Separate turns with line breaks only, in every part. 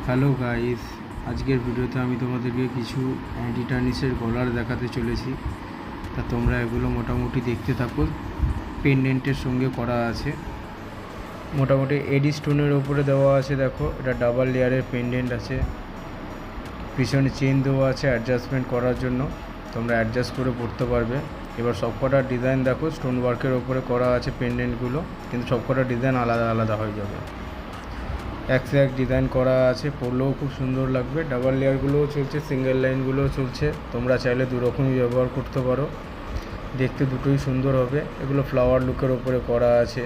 Hello guys, আজকের ভিডিওতে আমি তোমাদেরকে কিছু অ্যান্টি টার্নিশের গলার দেখাতে চলেছি। তা তোমরা এগুলো মোটামুটি দেখতে থাকো। পেন্ডেন্টের সঙ্গে করা আছে, মোটামুটি এডি স্টোনের ওপরে দেওয়া আছে। দেখো, এটা ডাবল লেয়ারের পেন্ডেন্ট আছে, পিছনে চেন দেওয়া আছে অ্যাডজাস্টমেন্ট করার জন্য, তোমরা অ্যাডজাস্ট করে পড়তে পারবে। এবার সবকটা ডিজাইন দেখো, স্টোন ওয়ার্কের ওপরে করা আছে পেন্ডেন্টগুলো, কিন্তু সবকটা ডিজাইন আলাদা আলাদা হয়ে যাবে। এক সে এক ডিজাইন করা আছে, পরলেও খুব সুন্দর লাগবে। ডাবল লেয়ারগুলোও চলছে, সিঙ্গেল লাইনগুলোও চলছে। তোমরা চাইলে দুরকমই ব্যবহার করতে পারো, দেখতে দুটোই সুন্দর হবে। এগুলো ফ্লাওয়ার লুকের ওপরে করা আছে,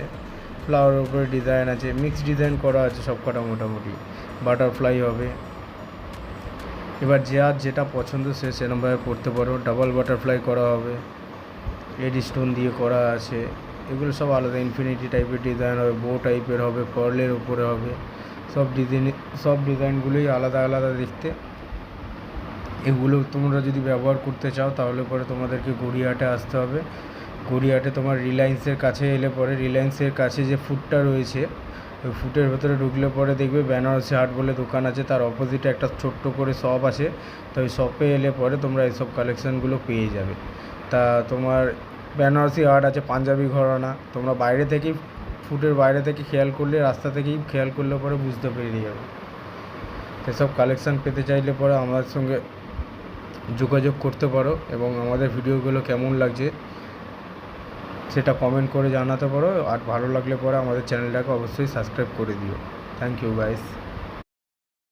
ফ্লাওয়ারের উপরে ডিজাইন আছে, মিক্স ডিজাইন করা আছে সবকটা, মোটামুটি বাটারফ্লাই হবে। এবার যার যেটা পছন্দ সে সেরকমভাবে পড়তে পারো। ডাবল বাটারফ্লাই করা হবে, এডি স্টোন দিয়ে করা আছে। এগুলো সব আলাদা ইনফিনিটি টাইপের ডিজাইন হবে, বো টাইপের হবে, পার্লের উপরে হবে। সব ডিজাইনগুলোই আলাদা আলাদা দেখতে। এগুলো তোমরা যদি ব্যবহার করতে চাও তাহলে পরে তোমাদেরকে গড়িয়াহাটে আসতে হবে। গড়িয়াহাটে তোমার রিলায়েন্সের কাছে এলে পরে, রিলায়েন্সের কাছে যে ফুটটা রয়েছে, ওই ফুটের ভেতরে ঢুকলে পরে দেখবে বেনারসি হাট বলে দোকান আছে, তার অপোজিটে একটা ছোট্ট করে শপ আছে। তো ওই শপে এলে পরে তোমরা এইসব কালেকশানগুলো পেয়ে যাবে। তা তোমার বেনারসি হাট আছে, পাঞ্জাবি ঘরানা, তোমরা বাইরে থেকেই, ফুটের বাইরে থেকে খেয়াল করলে, রাস্তা থেকেই খেয়াল করলে পরে বুঝতে পেরে যাবে। এসব কালেকশান পেতে চাইলে পরে আমাদের সঙ্গে যোগাযোগ করতে পারো, এবং আমাদের ভিডিওগুলো কেমন লাগছে সেটা কমেন্ট করে জানাতে পারো। আর ভালো লাগলে পরে আমাদের চ্যানেলটাকে অবশ্যই সাবস্ক্রাইব করে দিও। Thank you guys.